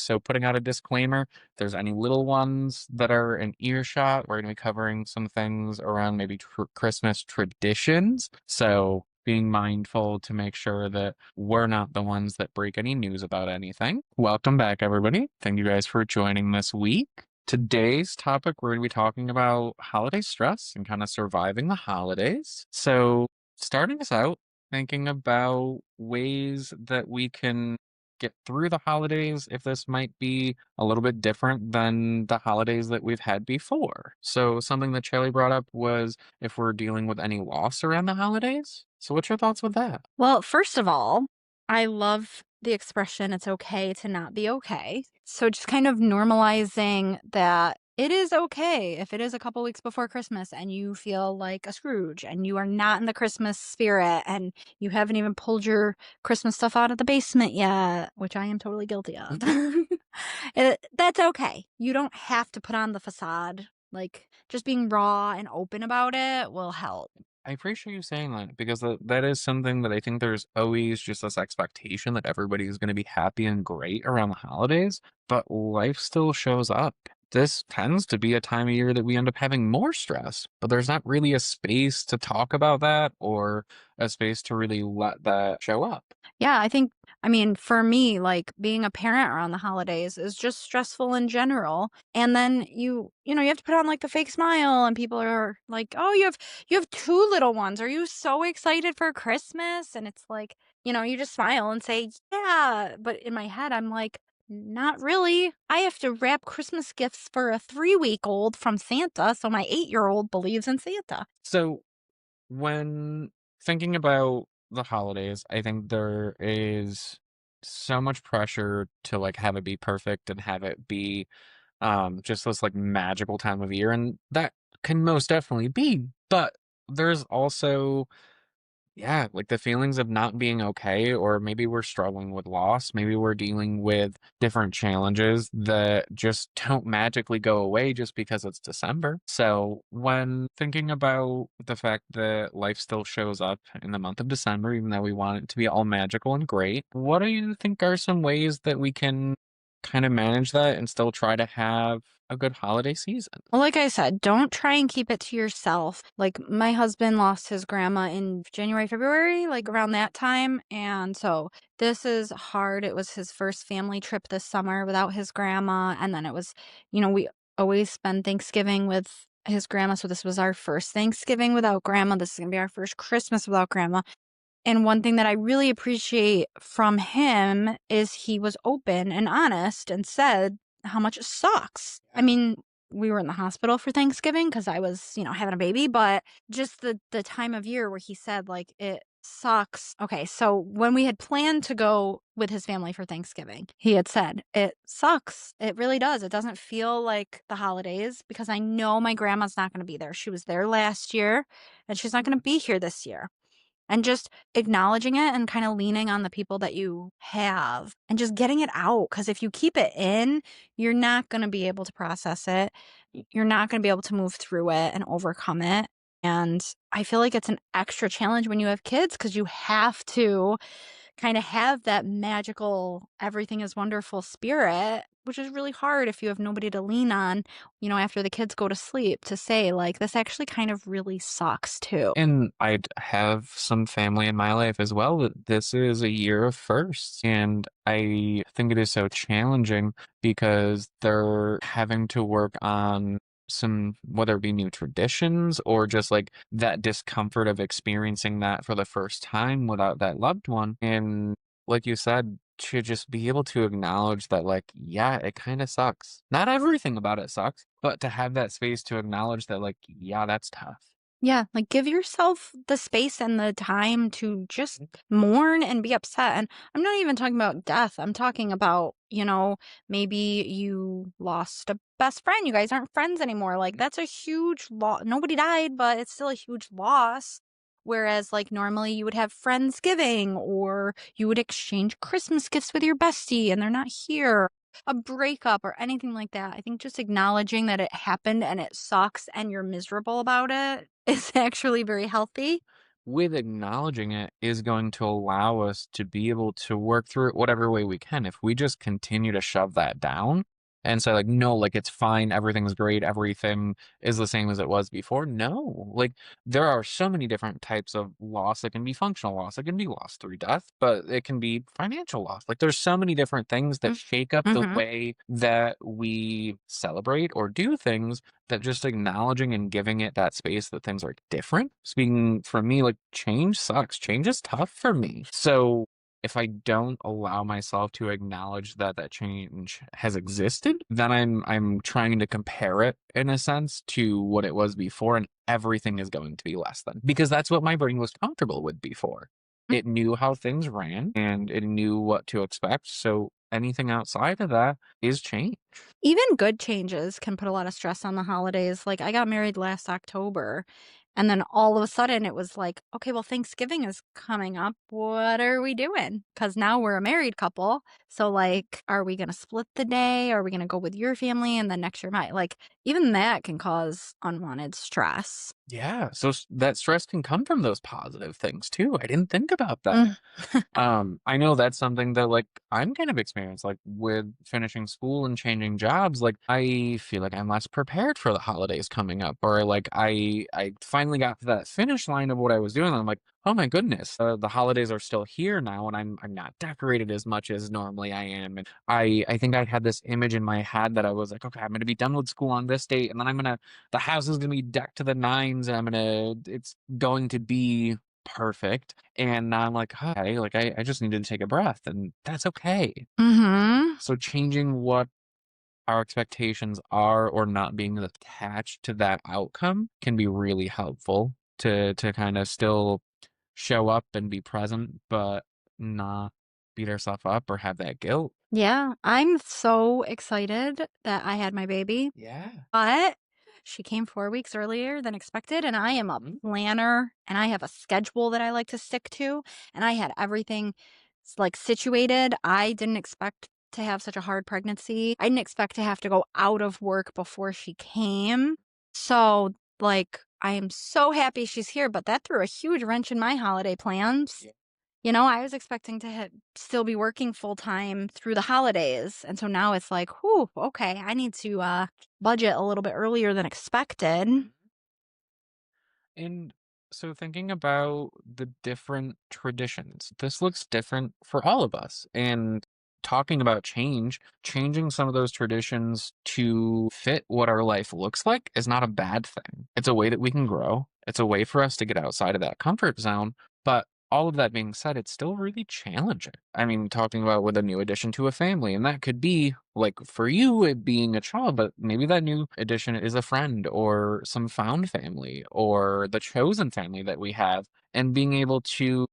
So putting out a disclaimer, if there's any little ones that are in earshot, we're going to be covering some things around maybe Christmas traditions. So being mindful to make sure that we're not the ones that break any news about anything. Welcome back, everybody. Thank you guys for joining this week. Today's topic, we're going to be talking about holiday stress and kind of surviving the holidays. So, starting us out, thinking about ways that we can get through the holidays if this might be a little bit different than the holidays that we've had before. So, something that Challee brought up was if we're dealing with any loss around the holidays. So, what's your thoughts with that? Well, first of all, I love the expression it's okay to not be okay. So just kind of normalizing that it is okay if it is a couple weeks before Christmas and you feel like a Scrooge and you are not in the Christmas spirit and you haven't even pulled your Christmas stuff out of the basement yet, which I am totally guilty of. That's okay. You don't have to put on the facade. Like, just being raw and open about it will help. I appreciate you saying that because that is something that I think there's always just this expectation that everybody is going to be happy and great around the holidays, but life still shows up. This tends to be a time of year that we end up having more stress, but there's not really a space to talk about that or a space to really let that show up. Yeah, I mean, for me, like being a parent around the holidays is just stressful in general. And then you have to put on like the fake smile and people are like, "Oh, you have two little ones. Are you so excited for Christmas?" And it's like, you just smile and say, "Yeah." But in my head, I'm like, "Not really. I have to wrap Christmas gifts for a 3-week-old from Santa, so my 8-year-old believes in Santa." So, when thinking about the holidays, I think there is so much pressure to like have it be perfect and have it be just this like magical time of year, and that can most definitely be, but there's also, yeah, like the feelings of not being okay, or maybe we're struggling with loss, maybe we're dealing with different challenges that just don't magically go away just because it's December. So when thinking about the fact that life still shows up in the month of December, even though we want it to be all magical and great, what do you think are some ways that we can kind of manage that and still try to have a good holiday season? Well, like I said, don't try and keep it to yourself. Like my husband lost his grandma in January, February, like around that time. And so this is hard. It was his first family trip this summer without his grandma. And then we always spend Thanksgiving with his grandma. So this was our first Thanksgiving without grandma. This is going to be our first Christmas without grandma. And one thing that I really appreciate from him is he was open and honest and said how much it sucks. I mean, we were in the hospital for Thanksgiving because I was, having a baby, but just the time of year where he said like it sucks. Okay, so when we had planned to go with his family for Thanksgiving, he had said, "It sucks. It really does. It doesn't feel like the holidays because I know my grandma's not going to be there. She was there last year and she's not going to be here this year." And just acknowledging it and kinda leaning on the people that you have and just getting it out. Because if you keep it in, you're not gonna be able to process it. You're not gonna be able to move through it and overcome it, and I feel like it's an extra challenge when you have kids because you have to kinda have that magical, everything is wonderful spirit, which is really hard if you have nobody to lean on, after the kids go to sleep to say, like, "This actually kind of really sucks too." And I'd have some family in my life as well that this is a year of firsts. And I think it is so challenging because they're having to work on some, whether it be new traditions or just like that discomfort of experiencing that for the first time without that loved one. And like you said, to just be able to acknowledge that, like, yeah, it kind of sucks. Not everything about it sucks, but to have that space to acknowledge that, like, yeah, that's tough. Yeah, like, give yourself the space and the time to just mourn and be upset, and I'm not even talking about death, I'm talking about, maybe you lost a best friend, you guys aren't friends anymore, like, that's a huge loss. Nobody died, but it's still a huge loss, whereas, like, normally you would have Friendsgiving, or you would exchange Christmas gifts with your bestie, and they're not here. A breakup or anything like that. I think just acknowledging that it happened and it sucks and you're miserable about it is actually very healthy. with acknowledging it is going to allow us to be able to work through it whatever way we can. If we just continue to shove that down and say, like, no, like, it's fine, everything's great, everything is the same as it was before. No, like, there are so many different types of loss. It can be functional loss, it can be loss through death, but it can be financial loss. Like, there's so many different things that Mm, shake up the mhm. way that we celebrate or do things, that just acknowledging and giving it that space that things are different. Speaking for me, like, change sucks. Change is tough for me. So if I don't allow myself to acknowledge that that change has existed, then I'm trying to compare it in a sense to what it was before, and everything is going to be less than, because that's what my brain was comfortable with before. Mm. It knew how things ran and it knew what to expect. So anything outside of that is change. Even good changes can put a lot of stress on the holidays. Like, I got married last October, and then all of a sudden it was like, okay, well, Thanksgiving is coming up. What are we doing? Because now we're a married couple. So, like, are we going to split the day? Are we going to go with your family? And then next year, my, like, even that can cause unwanted stress. Yeah, so that stress can come from those positive things too. I didn't think about that. Mm. I know that's something that, like, I'm kind of experienced, like, with finishing school and changing jobs. Like, I feel like I'm less prepared for the holidays coming up, or like I finally got to that finish line of what I was doing. And I'm like, oh my goodness, the holidays are still here now, and I'm not decorated as much as normally I am. And I think I had this image in my head that I was like, okay, I'm gonna be done with school on this date, and then the house is gonna be decked to the nines, and it's going to be perfect. And now I'm like, "Okay, like, I just needed to take a breath, and that's okay." Hmm. So changing what our expectations are, or not being attached to that outcome, can be really helpful to kinda still show up and be present, but not beat ourselves up or have that guilt. Yeah, I'm so excited that I had my baby. Yeah. But she came 4 weeks earlier than expected, and I am a Mhm. planner, and I have a schedule that I like to stick to, and I had everything like, situated. I didn't expect to have such a hard pregnancy. I didn't expect to have to go out of work before she came. So, like, I am so happy she's here, but that threw a huge wrench in my holiday plans. Yeah. You know, I was expecting to still be working full time through the holidays, and so now it's like, "Whew, okay, I need to, budget a little bit earlier than expected." And so thinking about the different traditions, this looks different for all of us. And talking about change, changing some of those traditions to fit what our life looks like is not a bad thing. It's a way that we can grow. It's a way for us to get outside of that comfort zone. But all of that being said, it's still really challenging. I mean, talking about with a new addition to a family, and that could be like for you, it being a child, but maybe that new addition is a friend or some found family or the chosen family that we have, and being able to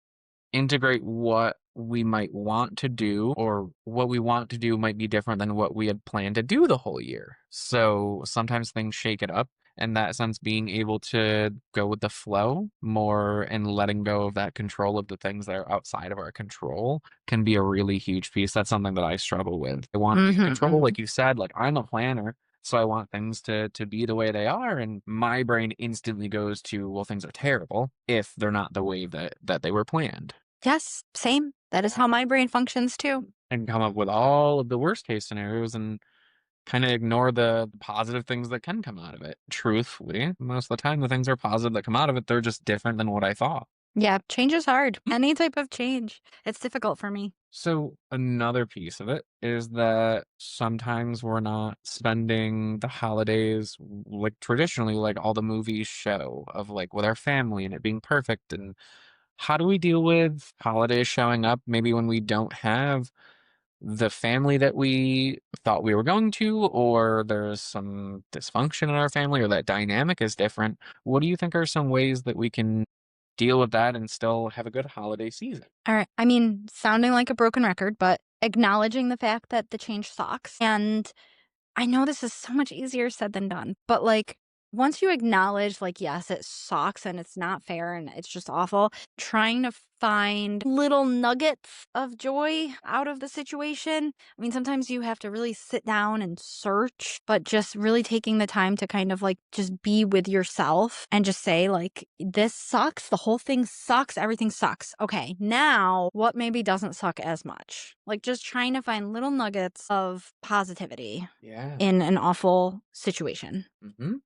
integrate what we might want to do, or what we want to do might be different than what we had planned to do the whole year. So sometimes things shake it up. In that sense, being able to go with the flow more and letting go of that control of the things that are outside of our control can be a really huge piece. That's something that I struggle with. I want to be in Mhm, control, mhm. like you said, like, I'm a planner. So I want things to be the way they are, and my brain instantly goes to, well, things are terrible if they're not the way that they were planned. Yes, same. That is how my brain functions too. And come up with all of the worst case scenarios and kinda ignore the positive things that can come out of it. Truthfully, most of the time, the things are positive that come out of it, they're just different than what I thought. Yeah, change is hard. Mm. Any type of change. It's difficult for me. So, another piece of it is that sometimes we're not spending the holidays like traditionally, like all the movies show, of, like, with our family and it being perfect. And how do we deal with holidays showing up maybe when we don't have the family that we thought we were going to, or there's some dysfunction in our family, or that dynamic is different? What do you think are some ways that we can deal with that and still have a good holiday season? Alright, I mean, sounding like a broken record, but acknowledging the fact that the change sucks, and I know this is so much easier said than done, but, like, once you acknowledge, like, yes, it sucks and it's not fair and it's just awful, trying to find little nuggets of joy out of the situation. I mean, sometimes you have to really sit down and search, but just really taking the time to kind of like just be with yourself and just say, like, this sucks. The whole thing sucks. Everything sucks. Okay, now what maybe doesn't suck as much? Like, just trying to find little nuggets of positivity Yeah. in an awful situation. Mhm.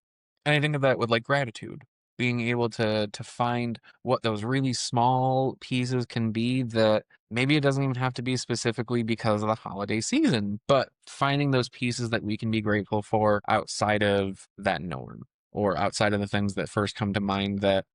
And I think of that with, like, gratitude, being able to find what those really small pieces can be that maybe it doesn't even have to be specifically because of the holiday season, but finding those pieces that we can be grateful for outside of that norm or outside of the things that first come to mind that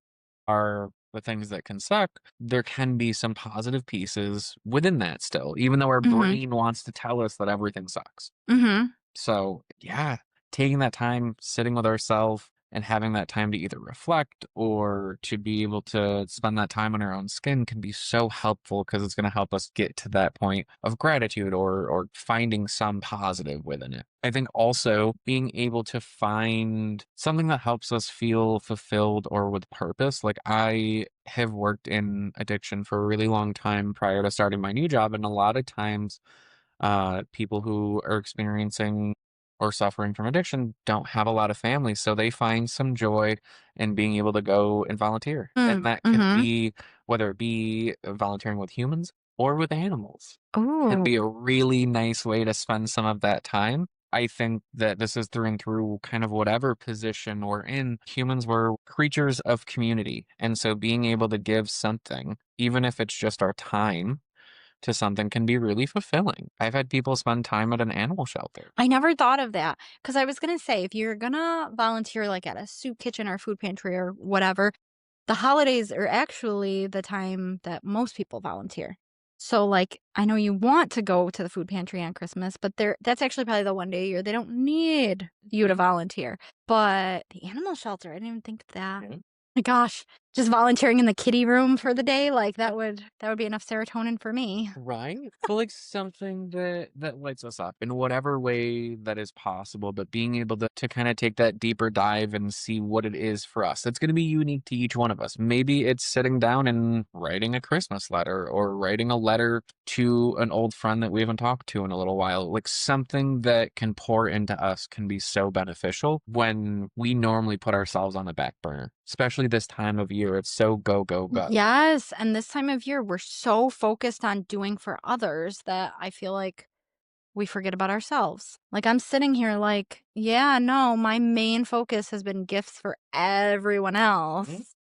are the things that can suck, there can be some positive pieces within that still, even though our Mhm. brain wants to tell us that everything sucks. Mhm. So, yeah, taking that time, sitting with ourselves and having that time to either reflect or to be able to spend that time on our own skin can be so helpful because it's going to help us get to that point of gratitude or finding some positive within it. I think also being able to find something that helps us feel fulfilled or with purpose. Like I have worked in addiction for a really long time prior to starting my new job, and a lot of times people who are experiencing or suffering from addiction don't have a lot of family, so they find some joy in being able to go and volunteer. And Mm. that can Mhm. be whether it be volunteering with humans or with animals, can Ooh. be a really nice way to spend some of that time. I think that this is through and through kind of whatever position we're in. Humans were creatures of community. And so being able to give something, even if it's just our time, to something can be really fulfilling. I've had people spend time at an animal shelter. I never thought of that because I was gonna say, if you're gonna volunteer, like, at a soup kitchen or food pantry or whatever, the holidays are actually the time that most people volunteer. So, like, I know you want to go to the food pantry on Christmas, but that's actually probably the one day a year they don't need you to Mhm. volunteer. But the animal shelter, I didn't even think of that. Yeah. My gosh, just volunteering in the kitty room for the day, like, that would be enough serotonin for me. Right? But like something that lights us up in whatever way that is possible, but being able to kind of take that deeper dive and see what it is for us. That's going to be unique to each one of us. Maybe it's sitting down and writing a Christmas letter or writing a letter to an old friend that we haven't talked to in a little while. Like something that can pour into us can be so beneficial when we normally put ourselves on the back burner, especially this time of year. It's so go, go, go. Yes, and this time of year, we're so focused on doing for others that I feel like we forget about ourselves. Like, I'm sitting here like, yeah, no, my main focus has been gifts for everyone else.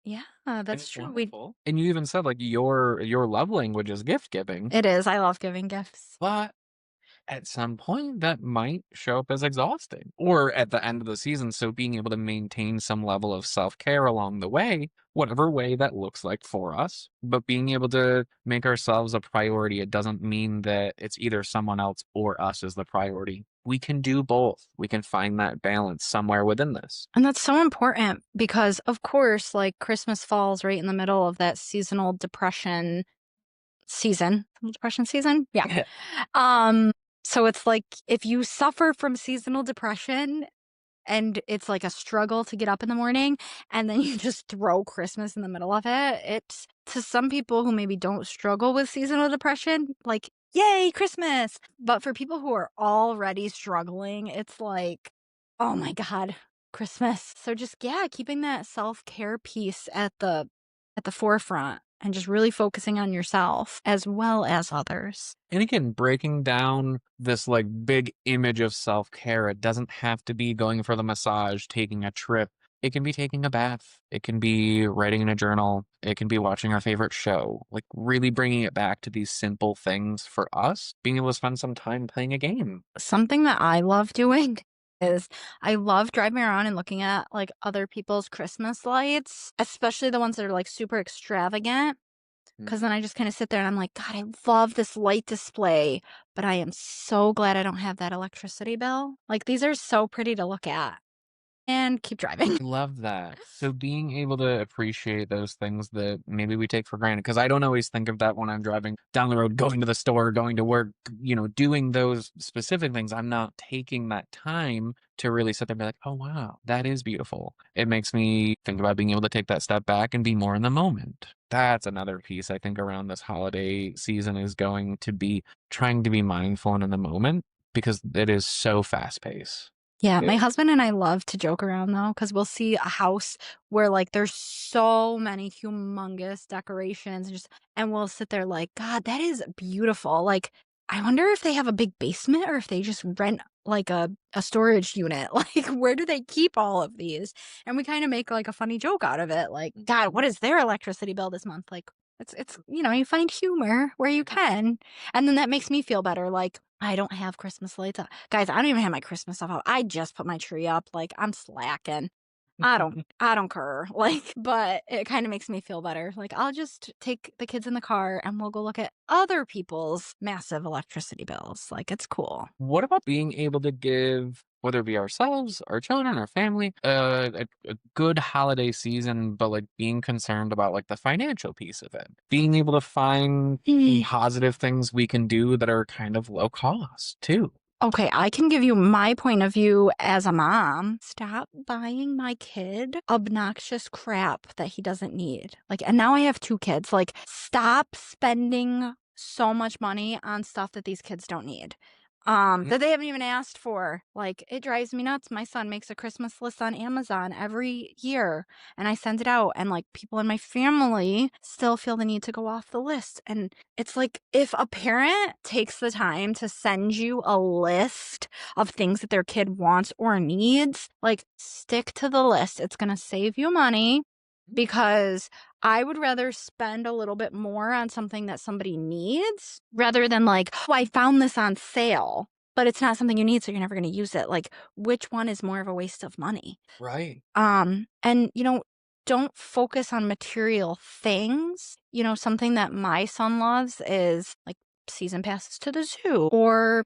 Yeah, And that's it's true. wonderful. And you even said, like, your love language is gift giving, It is. I love giving gifts. but at some point, that might show up as exhausting or at the end of the season, so being able to maintain some level of self-care along the way, whatever way that looks like for us, but being able to make ourselves a priority, it doesn't mean that it's either someone else or us as the priority. We can do both. We can find that balance somewhere within this. And that's so important because, of course, like Christmas falls right in the middle of that seasonal depression season. Depression season? Yeah. Um, so it's like if you suffer from seasonal depression, and it's like a struggle to get up in the morning, and then you just throw Christmas in the middle of it. It's to some people who maybe don't struggle with seasonal depression, like, yay, Christmas. But for people who are already struggling, it's like, oh my God, Christmas. So just yeah, keeping that self-care piece at the forefront and just really focusing on yourself as well as others. And again, breaking down this like big image of self care, it doesn't have to be going for the massage, taking a trip. It can be taking a bath. It can be writing in a journal. It can be watching our favorite show. Like really bringing it back to these simple things for us, being able to spend some time playing a game. Something that I love doing is I love driving around and looking at, like, other people's Christmas lights, especially the ones that are, like, super extravagant. Because Mhm. then I just kinda sit there and I'm like, "God, I love this light display, but I am so glad I don't have that electricity bill." Like, these are so pretty to look at. and keep driving. I love that. So being able to appreciate those things that maybe we take for granted, because I don't always think of that when I'm driving down the road, going to the store, going to work, doing those specific things. I'm not taking that time to really sit there and be like, oh, wow, that is beautiful. It makes me think about being able to take that step back and be more in the moment. That's another piece I think around this holiday season is going to be trying to be mindful and in the moment because it is so fast paced. Yeah, my husband and I love to joke around though, because we'll see a house where like there's so many humongous decorations, and we'll sit there like, God, that is beautiful. Like, I wonder if they have a big basement or if they just rent like a storage unit. Like, where do they keep all of these? And we kind of make like a funny joke out of it. Like, God, what is their electricity bill this month? Like, it's you find humor where you can. And then that makes me feel better. Like, I don't have Christmas lights up. Guys, I don't even have my Christmas stuff up. I just put my tree up. Like, I'm slacking. I don't care. Like, but it kind of makes me feel better. Like, I'll just take the kids in the car and we'll go look at other people's massive electricity bills. Like, it's cool. What about being able to give, whether it be ourselves, our children, our family, a good holiday season, but like being concerned about like the financial piece of it, being able to find positive things we can do that are kind of low cost too. Okay, I can give you my point of view as a mom. Stop buying my kid obnoxious crap that he doesn't need. Like, and now I have two kids. Like, stop spending so much money on stuff that these kids don't need. That they haven't even asked for. Like, it drives me nuts. My son makes a Christmas list on Amazon every year and I send it out, and like people in my family still feel the need to go off the list. And it's like, if a parent takes the time to send you a list of things that their kid wants or needs, like, stick to the list. It's going to save you money, because I would rather spend a little bit more on something that somebody needs rather than like, oh, I found this on sale, but it's not something you need, so you're never going to use it. Like, which one is more of a waste of money? Right. And don't focus on material things. Something that my son loves is like season passes to the zoo or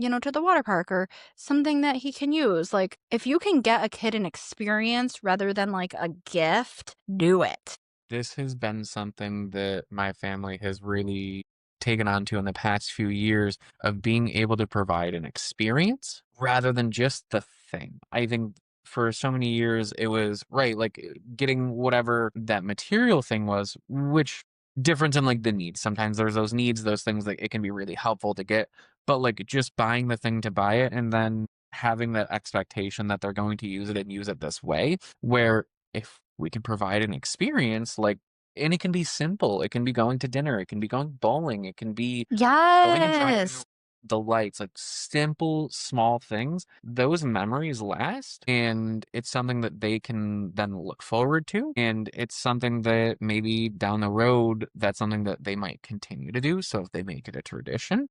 to the water park, or something that he can use. Like, if you can get a kid an experience rather than like a gift, do it. This has been something that my family has really taken on to in the past few years of being able to provide an experience rather than just the thing. I think for so many years it was right, like getting whatever that material thing was, which difference in like the needs. Sometimes there's those needs, those things that it can be really helpful to get, but like just buying the thing to buy it and then having that expectation that they're going to use it and use it this way, where if we can provide an experience like and it can be simple. It can be going to dinner. It can be going bowling. It can be going and driving Yes. the lights, like simple, small things. Those memories last, and it's something that they can then look forward to. And it's something that maybe down the road, that's something that they might continue to do. So if they make it a tradition,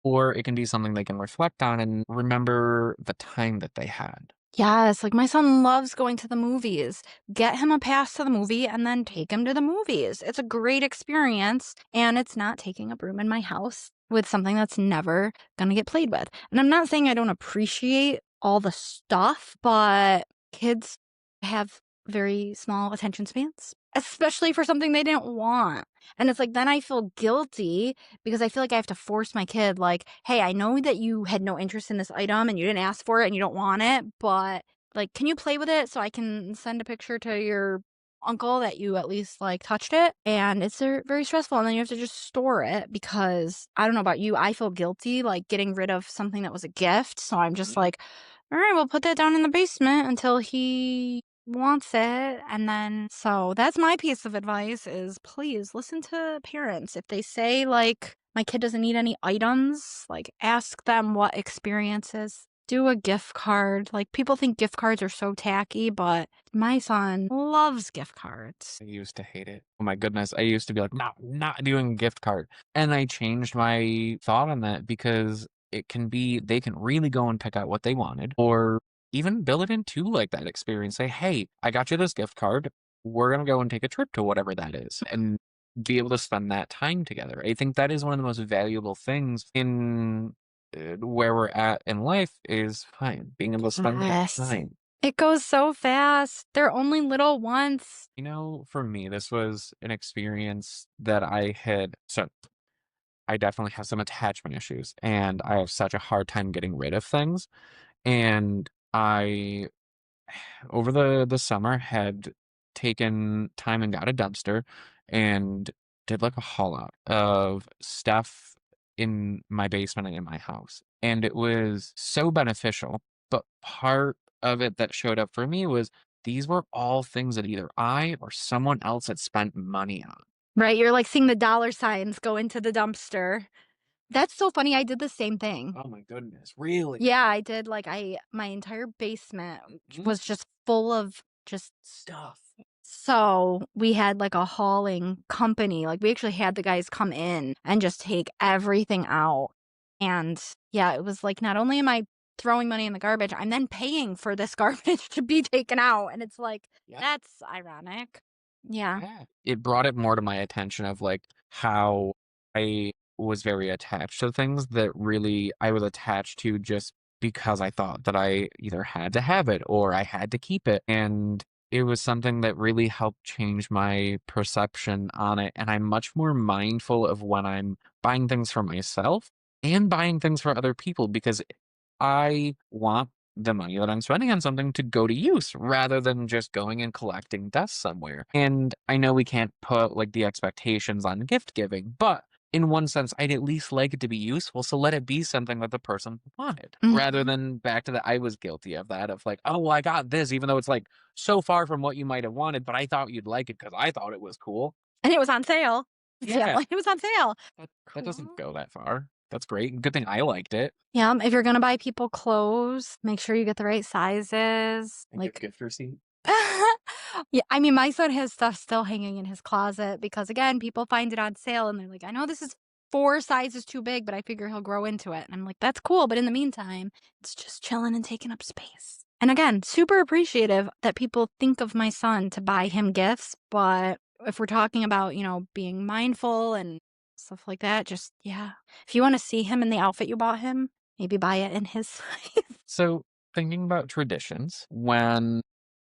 or it can be something they can reflect on and remember the time that they had. Yes, like my son loves going to the movies. Get him a pass to the movie and then take him to the movies. It's a great experience, and it's not taking up room in my house with something that's never going to get played with. And I'm not saying I don't appreciate all the stuff, but kids have very small attention spans, especially for something they didn't want. And it's like, then I feel guilty because I feel like I have to force my kid, like, hey, I know that you had no interest in this item and you didn't ask for it and you don't want it, but like, can you play with it so I can send a picture to your uncle that you at least like touched it? And it's very stressful. And then you have to just store it, because I don't know about you, I feel guilty like getting rid of something that was a gift. So I'm just like, all right, we'll put that down in the basement until he wants it. And then, so that's my piece of advice is, please listen to parents. If they say like, my kid doesn't need any items, like, ask them what experiences. Do a gift card. Like, people think gift cards are so tacky, but my son loves gift cards. I used to hate it. Oh my goodness. I used to be like, no, not doing a gift card. And I changed my thought on that because it can be, they can really go and pick out what they wanted or even build it into like that experience. Say, hey, I got you this gift card. We're going to go and take a trip to whatever that is and be able to spend that time together. I think that is one of the most valuable things in where we're at in life is time, being able to spend that Yes. time. It goes so fast. They're only little once. For me, this was an experience that I definitely have some attachment issues, and I have such a hard time getting rid of things. And I, over the summer, had taken time and got a dumpster and did like a haul out of stuff in my basement and in my house. And it was so beneficial. But part of it that showed up for me was these were all things that either I or someone else had spent money on. Right, you're, like, seeing the dollar signs go into the dumpster. That's so funny, I did the same thing. Oh my goodness, really? Yeah, I did, like, my entire basement Mhm. was just full of just Stuff. so we had, like, a hauling company, like, we actually had the guys come in and just take everything out, and, yeah, it was like, not only am I throwing money in the garbage, I'm then paying for this garbage to be taken out, and it's like, Yeah. that's ironic. Yeah. Yeah. It brought it more to my attention of, like, how I was very attached to things that really I was attached to just because I thought that I either had to have it or I had to keep it, and it was something that really helped change my perception on it, and I'm much more mindful of when I'm buying things for myself and buying things for other people because I want the money that I'm spending on something to go to use rather than just going and collecting dust somewhere. And I know we can't put like the expectations on gift giving, but in one sense, I'd at least like it to be useful. So let it be something that the person wanted rather Mhm. than back to that. I was guilty of that of like, oh, well, I got this, even though it's like so far from what you might have wanted, but I thought you'd like it because I thought it was cool. And it was on sale. Yeah, Yeah, like, it was on sale. that doesn't Cool. go that far. That's great. Good thing I liked it. Yeah, if you're gonna buy people clothes, make sure you get the right sizes, I get a like gift receipt. yeah, I mean, my son has stuff still hanging in his closet because, again, people find it on sale and they're like, "I know this is 4 sizes too big, but I figure he'll grow into it." And I'm like, "That's cool, but in the meantime, it's just chilling and taking up space." And again, super appreciative that people think of my son to buy him gifts, but if we're talking about, being mindful and stuff like that, just yeah. If you wanna see him in the outfit you bought him, maybe buy it in his size. So, thinking about traditions, when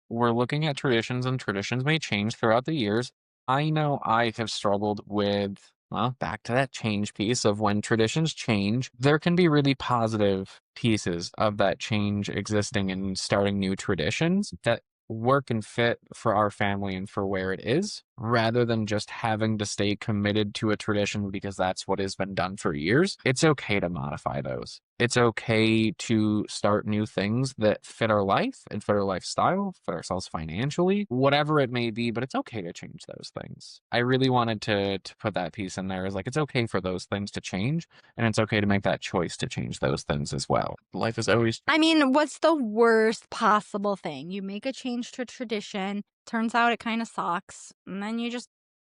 we're looking at traditions and traditions may change throughout the years, I know I have struggled with, well, back to that change piece of when traditions change, there can be really positive pieces of that change existing and starting new traditions that work and fit for our family and for where it is, rather than just having to stay committed to a tradition because that's what has been done for years. It's okay to modify those. It's okay to start new things that fit our life and fit our lifestyle, fit ourselves financially, whatever it may be, but it's okay to change those things. I really wanted to put that piece in there is like it's okay for those things to change and it's okay to make that choice to change those things as well. Life is always I mean, what's the worst possible thing? You make a change to tradition, turns out it kinda sucks, and then you just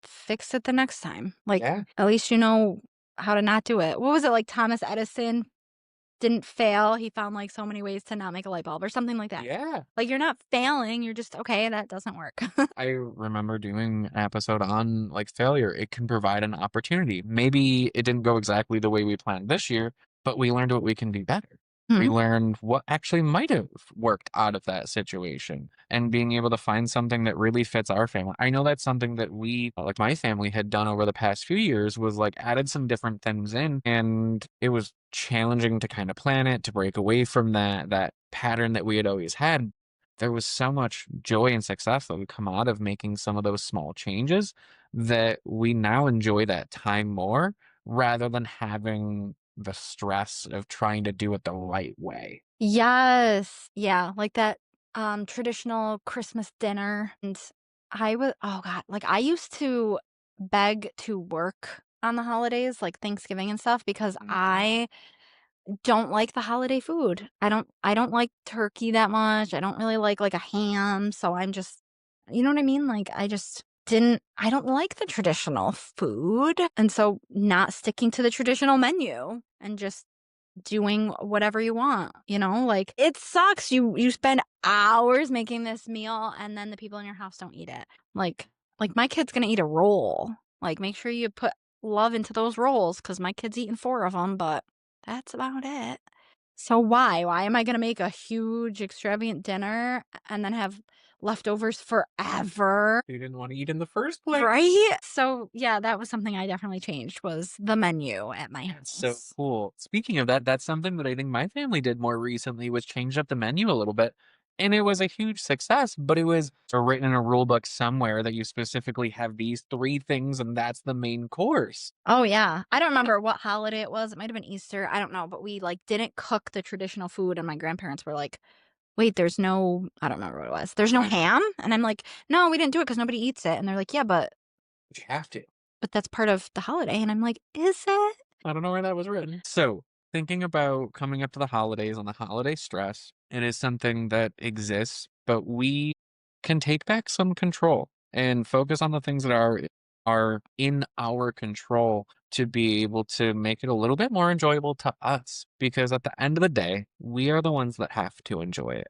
fix it the next time. Like, yeah. at least you know how to not do it. What was it, like, Thomas Edison didn't fail, he found, like, so many ways to not make a light bulb or something like that. Yeah. Like, you're not failing, you're just, "Okay, that doesn't work." I remember doing an episode on like failure. It can provide an opportunity. Maybe it didn't go exactly the way we planned this year, but we learned what we can do better. We Mhm. learned what actually might have worked out of that situation and being able to find something that really fits our family. I know that's something that like my family had done over the past few years was like added some different things in and it was challenging to kind of plan it, to break away from that pattern that we had always had. There was so much joy and success that would come out of making some of those small changes that we now enjoy that time more rather than having the stress of trying to do it the right way. Yes. Yeah, like that, traditional Christmas dinner, and oh god, like, I used to beg to work on the holidays, like Thanksgiving and stuff, because Mhm. I don't like the holiday food. I don't like turkey that much, I don't really like a ham, so I'm just you know what I mean? Like, I don't like the traditional food, and so not sticking to the traditional menu and just doing whatever you want, Like, it sucks. You spend hours making this meal and then the people in your house don't eat it. Like my kid's gonna eat a roll. Like, make sure you put love into those rolls because my kid's eating 4 of them, but that's about it. So why? Why am I gonna make a huge extravagant dinner and then have leftovers forever? You didn't want to eat in the first place. Right? So, yeah, that was something I definitely changed was the menu at my That's so house. cool. Speaking of that, that's something that I think my family did more recently was change up the menu a little bit. And it was a huge success, but it was written in a rule book somewhere that you specifically have these three things and that's the main course. Oh, yeah. I don't remember what holiday it was. It might have been Easter. I don't know, but we, like, didn't cook the traditional food, and my grandparents were like, "Wait, there's no" I don't remember what it was. "There's no ham?" And I'm like, "No, we didn't do it because nobody eats it." And they're like, "Yeah, But you have to. but that's part of the holiday." And I'm like, "Is it?" I don't know where that was written. So, thinking about coming up to the holidays and the holiday stress, it is something that exists, but we can take back some control and focus on the things that are in our control to be able to make it a little bit more enjoyable to us because at the end of the day, we are the ones that have to enjoy it.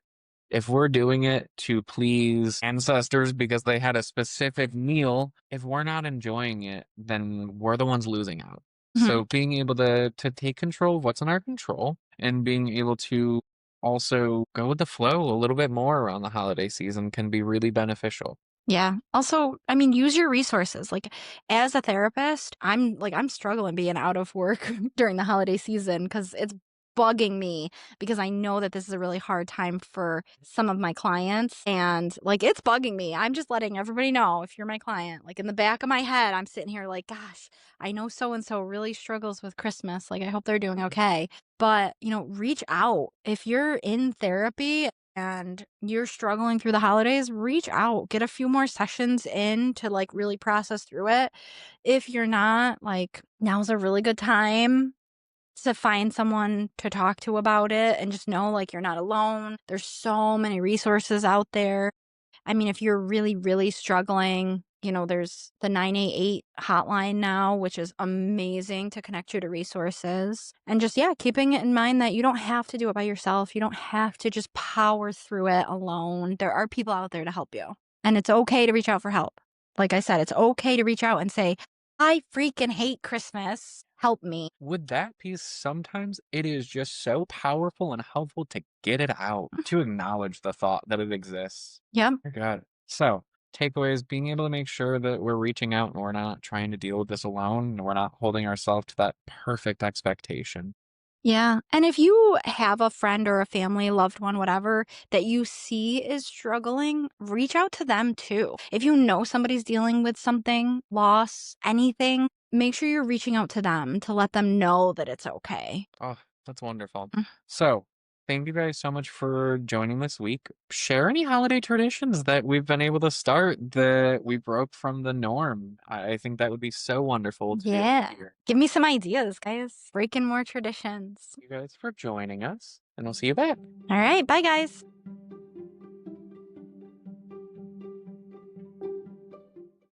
If we're doing it to please ancestors because they had a specific meal, if we're not enjoying it, then we're the ones losing out. Mhm. So being able to take control of what's in our control and being able to also go with the flow a little bit more around the holiday season can be really beneficial. Yeah. Also, I mean, use your resources. Like, as a therapist, I'm struggling being out of work during the holiday season because it's bugging me because I know that this is a really hard time for some of my clients. And like, it's bugging me. I'm just letting everybody know if you're my client. Like, in the back of my head, I'm sitting here like, gosh, I know so and so really struggles with Christmas. Like, I hope they're doing okay. But, reach out. If you're in therapy and you're struggling through the holidays, reach out, get a few more sessions in to like really process through it. If you're not, like, now's a really good time to find someone to talk to about it and just know like you're not alone. There's so many resources out there. I mean, if you're really, really struggling, there's the 988 hotline now, which is amazing to connect you to resources. And just, yeah, keeping it in mind that you don't have to do it by yourself. You don't have to just power through it alone. There are people out there to help you. And it's okay to reach out for help. Like I said, it's okay to reach out and say, I freaking hate Christmas. Help me. With that piece, sometimes it is just so powerful and helpful to get it out, to acknowledge the thought that it exists. Yep. Dear God. So, takeaways being able to make sure that we're reaching out and we're not trying to deal with this alone and we're not holding ourselves to that perfect expectation. Yeah. And if you have a friend or a family, loved one, whatever, that you see is struggling, reach out to them too. If you know somebody's dealing with something, loss, anything, make sure you're reaching out to them to let them know that it's okay. Oh, that's wonderful. Mm. So, thank you guys so much for joining this week. Share any holiday traditions that we've been able to start that we broke from the norm. I think that would be so wonderful to be able to Yeah. hear. Give me some ideas, guys. Breaking more traditions. You guys for joining us, and we'll see you back. All right. Bye, guys.